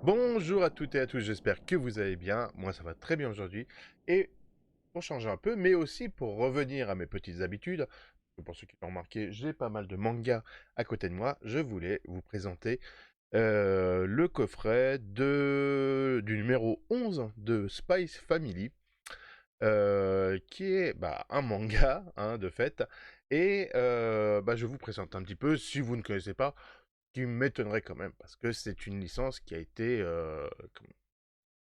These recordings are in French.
Bonjour à toutes et à tous, j'espère que vous allez bien. Moi, ça va très bien aujourd'hui. Et pour changer un peu, mais aussi pour revenir à mes petites habitudes, pour ceux qui l'ont remarqué, j'ai pas mal de mangas à côté de moi. Je voulais vous présenter le coffret du numéro 11 de Spice Family, qui est un manga, hein, de fait. Et je vous présente un petit peu, si vous ne connaissez pas, qui m'étonnerait quand même, parce que c'est une licence qui a été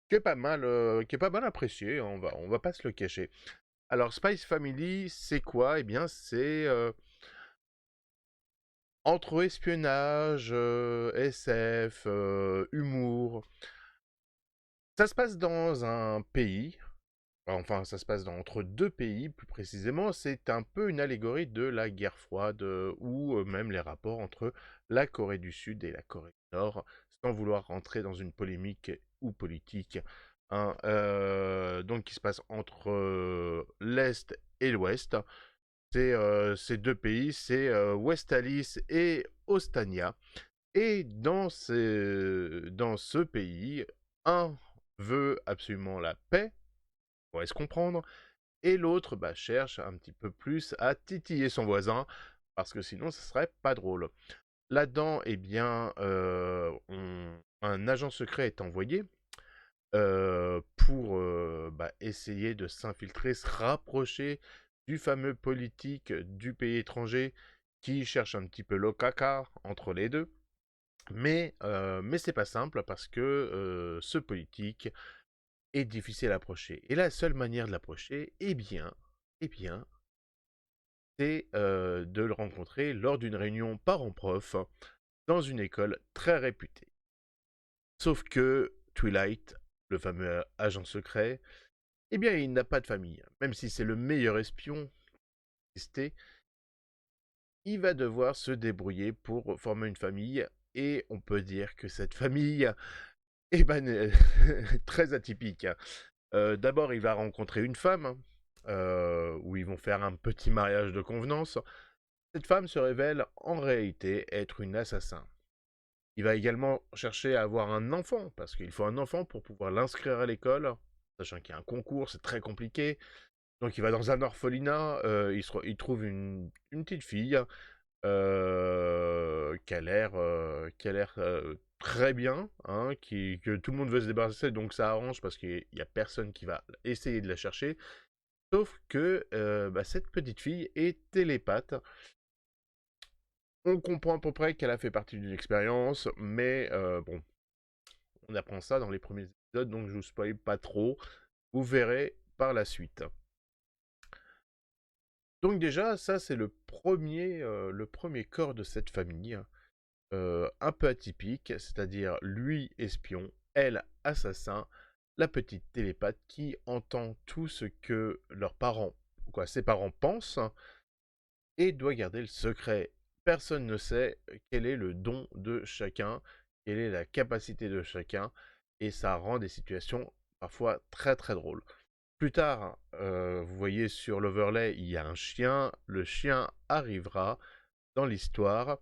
qui est pas mal apprécié, hein, on va pas se le cacher. Alors Spice Family, c'est quoi? Eh bien, c'est entre espionnage, SF, humour. Ça se passe dans un pays, enfin ça se passe entre deux pays plus précisément. C'est un peu une allégorie de la guerre froide ou même les rapports entre la Corée du Sud et la Corée du Nord, sans vouloir rentrer dans une polémique ou politique, hein, donc qui se passe entre l'Est et l'Ouest. C'est ces deux pays, c'est Westalis et Ostania. Et dans ce pays, un veut absolument la paix, on va se comprendre, et l'autre cherche un petit peu plus à titiller son voisin, parce que sinon ce serait pas drôle. Là-dedans, eh bien, un agent secret est envoyé pour essayer de s'infiltrer, se rapprocher du fameux politique du pays étranger qui cherche un petit peu le caca entre les deux. Mais c'est pas simple parce que ce politique est difficile à approcher. Et la seule manière de l'approcher, eh bien, c'est de le rencontrer lors d'une réunion parents-prof dans une école très réputée. Sauf que Twilight, le fameux agent secret, eh bien, il n'a pas de famille. Même si c'est le meilleur espion existé, il va devoir se débrouiller pour former une famille. Et on peut dire que cette famille, est très atypique. D'abord, il va rencontrer une femme, hein, où ils vont faire un petit mariage de convenance. Cette femme se révèle en réalité être une assassin. Il va également chercher à avoir un enfant, parce qu'il faut un enfant pour pouvoir l'inscrire à l'école, sachant qu'il y a un concours, c'est très compliqué. Donc il va dans un orphelinat, il trouve une petite fille qui a l'air très bien, hein, que tout le monde veut se débarrasser, donc ça arrange parce qu'il n'y a personne qui va essayer de la chercher. Sauf que cette petite fille est télépathe. On comprend à peu près qu'elle a fait partie d'une expérience, mais bon, on apprend ça dans les premiers épisodes, donc je vous spoil pas trop. Vous verrez par la suite. Donc déjà, ça c'est le premier corps de cette famille, un peu atypique, c'est-à-dire lui espion, elle assassin, la petite télépathe qui entend tout ce que ses parents pensent, et doit garder le secret. Personne ne sait quel est le don de chacun, quelle est la capacité de chacun, et ça rend des situations parfois très très drôles. Plus tard, vous voyez sur l'overlay, il y a un chien. Le chien arrivera dans l'histoire.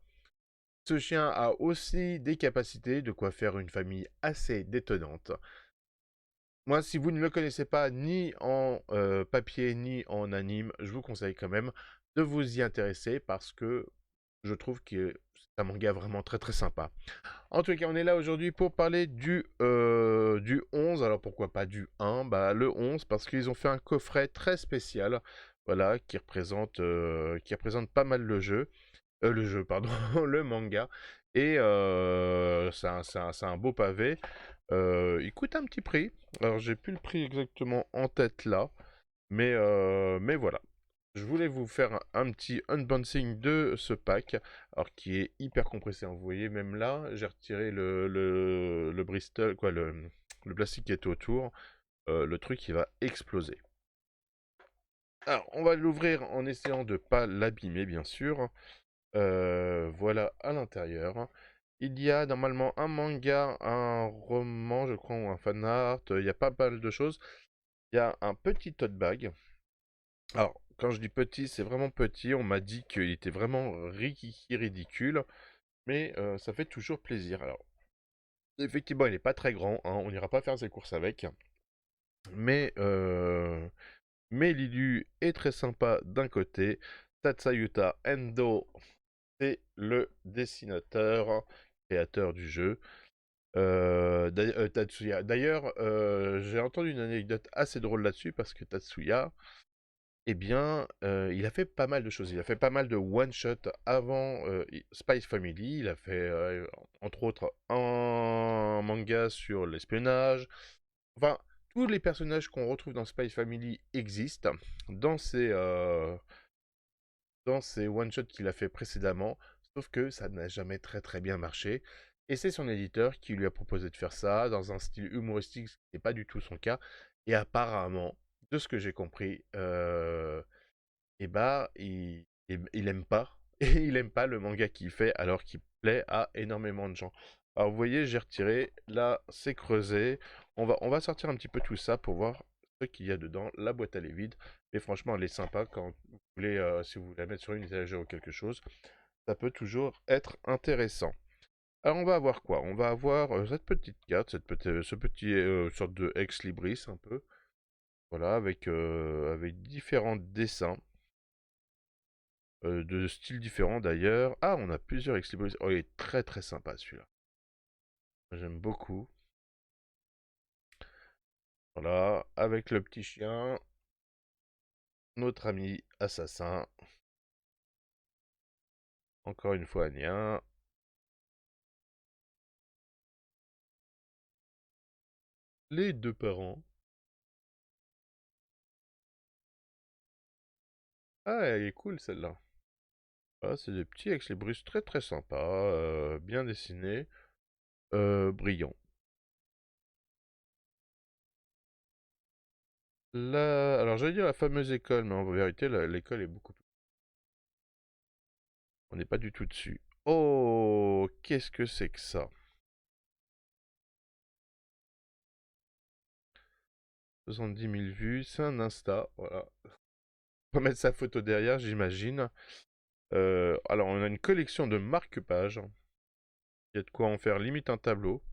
Ce chien a aussi des capacités, de quoi faire une famille assez détonnante. Moi, si vous ne le connaissez pas ni en papier ni en anime, je vous conseille quand même de vous y intéresser parce que je trouve que c'est un manga vraiment très très sympa. En tout cas, on est là aujourd'hui pour parler du 11. Alors pourquoi pas du 1? Le 11 parce qu'ils ont fait un coffret très spécial, voilà, qui représente pas mal le jeu, pardon, le manga. Et c'est un beau pavé. Il coûte un petit prix. Alors j'ai plus le prix exactement en tête là, mais voilà. Je voulais vous faire un petit unboxing de ce pack, alors qui est hyper compressé, hein. Vous voyez, même là, j'ai retiré le Bristol, quoi, le plastique qui est autour. Le truc, il va exploser. Alors, on va l'ouvrir en essayant de pas l'abîmer, bien sûr. Voilà à l'intérieur. Il y a normalement un manga, un roman, je crois, ou un fan art. Il y a pas mal de choses. Il y a un petit tote bag. Alors, quand je dis petit, c'est vraiment petit. On m'a dit qu'il était vraiment ridicule, mais ça fait toujours plaisir. Alors, Effectivement, il n'est pas très grand, hein, on n'ira pas faire ses courses avec. Mais, euh, mais Lilu est très sympa d'un côté. Tatsayuta Endo, c'est le dessinateur, créateur du jeu. Tatsuya. D'ailleurs, j'ai entendu une anecdote assez drôle là-dessus parce que Tatsuya, eh bien, il a fait pas mal de choses. Il a fait pas mal de one-shot avant Spice Family. Il a fait, entre autres, un manga sur l'espionnage. Enfin, tous les personnages qu'on retrouve dans Spy Family existent dans ces one-shots qu'il a fait précédemment, sauf que ça n'a jamais très très bien marché. Et c'est son éditeur qui lui a proposé de faire ça dans un style humoristique, ce qui n'est pas du tout son cas. Et apparemment, de ce que j'ai compris, eh bah, il aime pas. Et il aime pas le manga qu'il fait alors qu'il plaît à énormément de gens. Alors vous voyez, j'ai retiré, là c'est creusé. On va sortir un petit peu tout ça pour voir ce qu'il y a dedans. La boîte elle est vide. Mais franchement elle est sympa quand vous voulez, si vous voulez la mettre sur une étagère ou quelque chose. Ça peut toujours être intéressant. Alors on va avoir quoi? On va avoir cette petite carte, ce petit sorte de ex-libris un peu. Voilà, avec différents dessins. De styles différents d'ailleurs. Ah, on a plusieurs Exlibris. Oh, il est très très sympa celui-là. J'aime beaucoup. Voilà, avec le petit chien, notre ami assassin. Encore une fois, Nia. Les deux parents. Ah, elle est cool celle-là. Ah, c'est des petits Exlibris très très sympas, bien dessinés, brillants. Là, alors j'allais dire la fameuse école, mais en vérité, l'école est beaucoup plus. On n'est pas du tout dessus. Oh, qu'est-ce que c'est que ça? 70 000 vues, c'est un Insta, voilà. On va mettre sa photo derrière, j'imagine. Alors, on a une collection de marque-pages. Il y a de quoi en faire limite un tableau.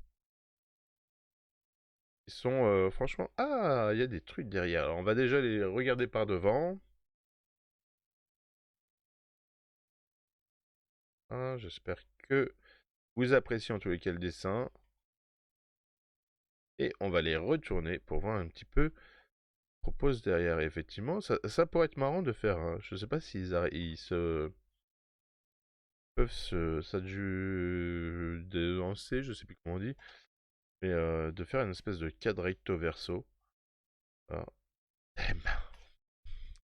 Ils sont franchement... Ah, il y a des trucs derrière. Alors, on va déjà les regarder par devant. Hein, j'espère que vous appréciez en tous les cas le dessin. Et on va les retourner pour voir un petit peu propose derrière. Et effectivement, ça pourrait être marrant de faire... je sais pas s'ils ils se... peuvent se... Ça a dû dénoncer, je sais plus comment on dit. Mais de faire une espèce de cadre recto verso. Voilà.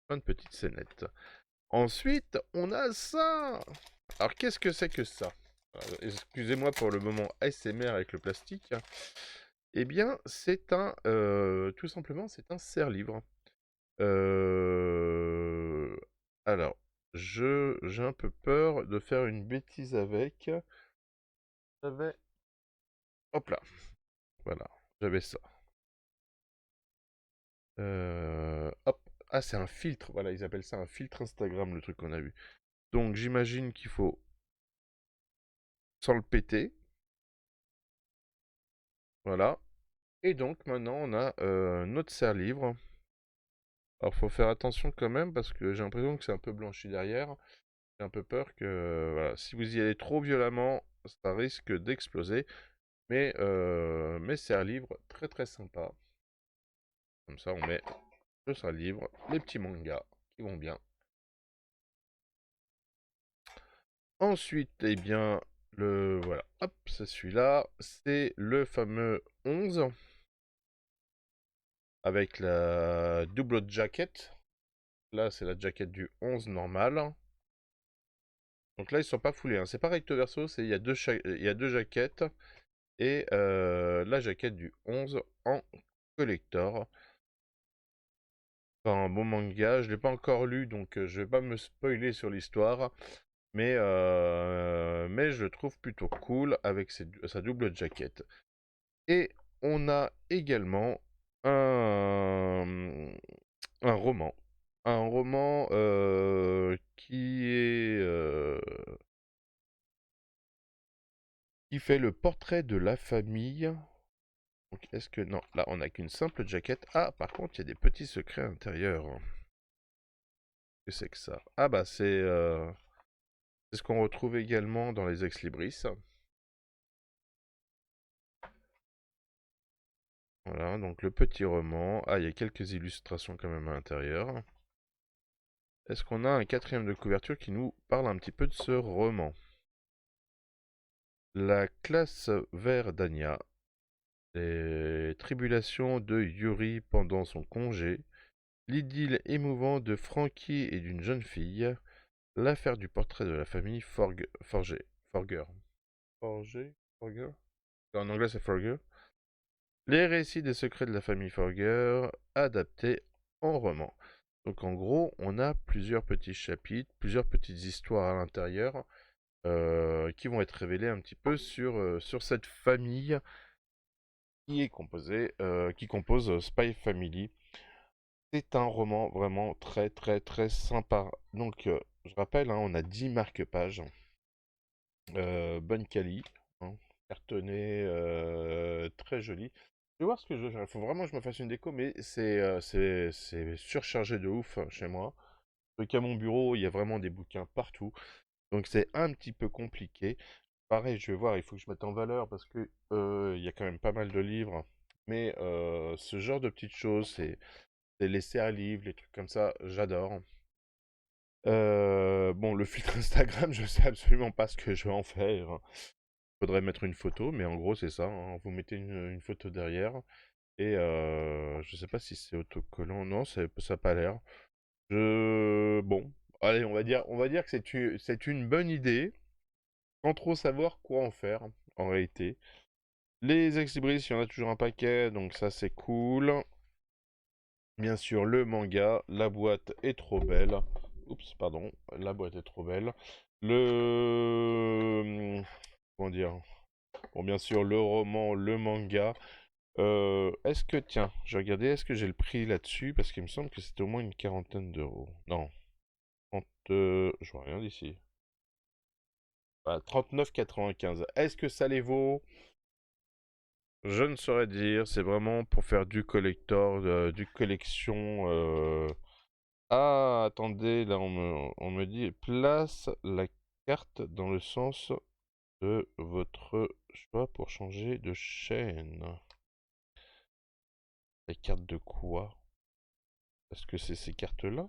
Plein de petites scénettes. Ensuite, on a ça. Alors, qu'est-ce que c'est que ça? Excusez-moi pour le moment ASMR avec le plastique. Eh bien, c'est tout simplement, c'est un serre-livre. Euh, alors, j'ai un peu peur de faire une bêtise avec. J'avais, hop là, voilà, j'avais ça. Hop, ah, c'est un filtre. Voilà, ils appellent ça un filtre Instagram, le truc qu'on a vu. Donc, j'imagine qu'il faut sans le péter. Voilà. Et donc maintenant on a notre serre-livre. Alors faut faire attention quand même parce que j'ai l'impression que c'est un peu blanchi derrière. J'ai un peu peur que voilà, si vous y allez trop violemment, ça risque d'exploser. Mais serre-livre très très sympa. Comme ça on met le serre-livre, les petits mangas qui vont bien. Ensuite, eh bien, voilà, hop, c'est celui-là. C'est le fameux 11 avec la double jacket. Là, c'est la jaquette du 11 normal. Donc là, ils sont pas foulés, hein. C'est pas recto verso, il y a deux jaquettes. Et la jaquette du 11 en collector. Enfin, un bon manga, je l'ai pas encore lu, donc je vais pas me spoiler sur l'histoire. Mais je le trouve plutôt cool avec sa double jaquette. Et on a également un, un roman. Un roman qui fait le portrait de la famille. Donc, est-ce que... Non, là, on n'a qu'une simple jaquette. Ah, par contre, il y a des petits secrets à l'intérieur. Qu'est-ce que c'est que ça? Ah, bah, c'est ce qu'on retrouve également dans les ex-libris. Voilà, donc le petit roman. Ah, il y a quelques illustrations quand même à l'intérieur. Est-ce qu'on a un quatrième de couverture qui nous parle un petit peu de ce roman? La classe vers Dania. Les tribulations de Yuri pendant son congé. L'idylle émouvant de Frankie et d'une jeune fille. L'affaire du portrait de la famille Forger. Forger. Forger? Forger? En anglais, c'est Forger. Les récits des secrets de la famille Forger, adaptés en roman. Donc en gros, on a plusieurs petits chapitres, plusieurs petites histoires à l'intérieur qui vont être révélées un petit peu sur cette famille qui est qui compose Spy Family. C'est un roman vraiment très très très sympa. Donc je rappelle, hein, on a 10 marque-pages, bonne quali, hein, cartonné, très joli. Je vais voir ce que je veux faire. Il faut vraiment que je me fasse une déco, mais c'est surchargé de ouf chez moi. Donc à mon bureau, il y a vraiment des bouquins partout. Donc c'est un petit peu compliqué. Pareil, je vais voir, il faut que je mette en valeur parce que il y a quand même pas mal de livres. Mais ce genre de petites choses, c'est laisser un livre, les trucs comme ça, j'adore. Bon, le filtre Instagram, je sais absolument pas ce que je vais en faire. Faudrait mettre une photo, mais en gros, c'est ça, hein. Vous mettez une photo derrière. Et je sais pas si c'est autocollant. Non, ça n'a pas l'air. Bon, allez, on va dire que c'est une bonne idée, sans trop savoir quoi en faire, en réalité. Les ex-libris, il y en a toujours un paquet, donc ça c'est cool. Bien sûr, le manga, la boîte est trop belle. Oups, pardon, la boîte est trop belle. Comment dire? Bon, bien sûr, le roman, le manga. Est-ce que, tiens, je regardais, est-ce que j'ai le prix là-dessus? Parce qu'il me semble que c'était au moins une quarantaine d'euros. Non, 30, je vois rien d'ici. Voilà, 39,95. Est-ce que ça les vaut? Je ne saurais dire. C'est vraiment pour faire du collector, du collection. Ah, attendez, là on me dit place la carte dans le sens de votre choix pour changer de chaîne. La carte de quoi? Est-ce que c'est ces cartes-là?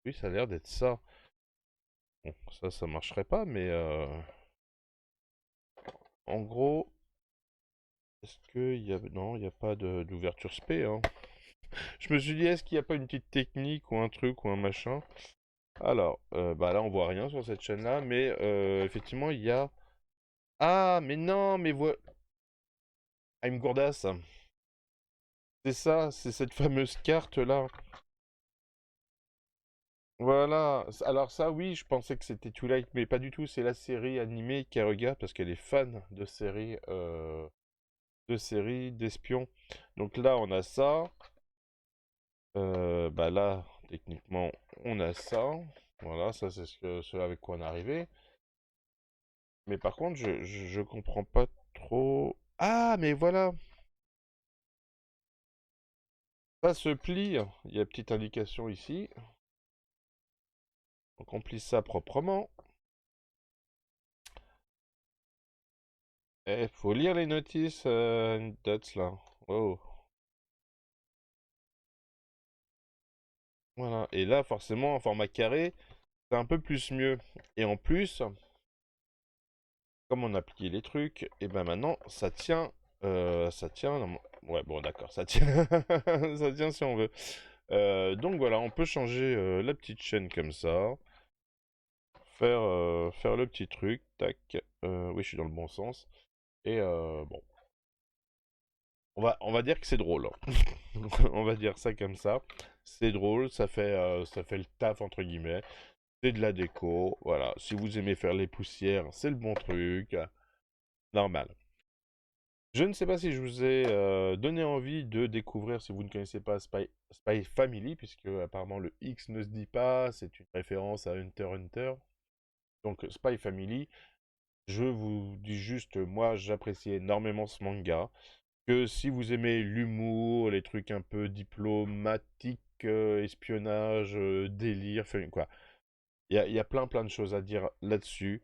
Oui, ça a l'air d'être ça. Bon, ça marcherait pas, mais en gros, est-ce qu'il y a... Non, il n'y a pas d'ouverture spé, hein. Je me suis dit, est-ce qu'il n'y a pas une petite technique ou un truc ou un machin? Alors, bah là, on voit rien sur cette chaîne-là, mais effectivement, il y a... Ah, mais non, mais voilà... I'm Gourdas. C'est ça, c'est cette fameuse carte-là. Voilà. Alors ça, oui, je pensais que c'était Too Light, mais pas du tout. C'est la série animée qu'elle regarde parce qu'elle est fan de séries d'espions. Donc là, on a ça. Bah là, techniquement, on a ça. Voilà, ça c'est ce avec quoi on est arrivé. Mais par contre, je comprends pas trop. Ah, mais voilà, ça se plie. Il y a une petite indication ici. Donc on plie ça proprement. Eh, faut lire les notices dots là. Oh. Voilà. Et là, forcément, en format carré, c'est un peu plus mieux. Et en plus, comme on a plié les trucs, et ben maintenant, ça tient. Ça tient. Ouais, bon, d'accord, ça tient. Ça tient si on veut. Donc voilà, on peut changer la petite chaîne comme ça. Faire le petit truc. Tac. Oui, je suis dans le bon sens. Et bon. On va dire que c'est drôle, hein. On va dire ça comme ça. C'est drôle, ça fait le taf entre guillemets. C'est de la déco, voilà. Si vous aimez faire les poussières, c'est le bon truc. Normal. Je ne sais pas si je vous ai donné envie de découvrir, si vous ne connaissez pas Spy Family, puisque apparemment le X ne se dit pas, c'est une référence à Hunter x Hunter. Donc Spy Family, je vous dis juste, moi j'apprécie énormément ce manga, que si vous aimez l'humour, les trucs un peu diplomatiques, espionnage, délire, enfin quoi, il y a plein de choses à dire là-dessus,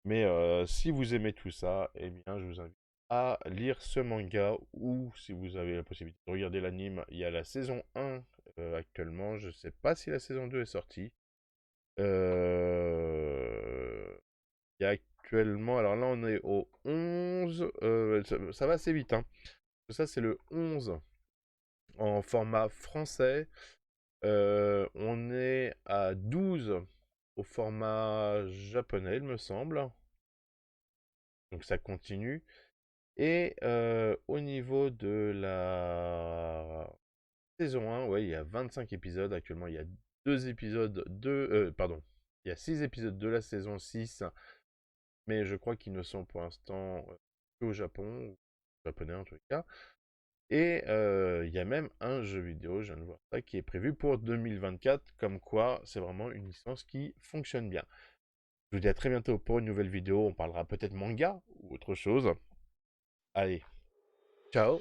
mais si vous aimez tout ça, eh bien je vous invite à lire ce manga, ou si vous avez la possibilité de regarder l'anime, il y a la saison 1 actuellement, je sais pas si la saison 2 est sortie. Euh, Il y a actuellement, alors là on est au 11, ça va assez vite, hein. Ça c'est le 11 en format français. On est à 12 au format japonais, il me semble. Donc ça continue. Et au niveau de la saison 1, ouais, il y a 25 épisodes. Actuellement, il y a 2 épisodes pardon. Il y a 6 épisodes de la saison 6. Mais je crois qu'ils ne sont pour l'instant qu'au Japon, ou japonais en tout cas. Et il y a même un jeu vidéo, je viens de voir ça, qui est prévu pour 2024, comme quoi c'est vraiment une licence qui fonctionne bien. Je vous dis à très bientôt pour une nouvelle vidéo, on parlera peut-être manga ou autre chose. Allez, ciao!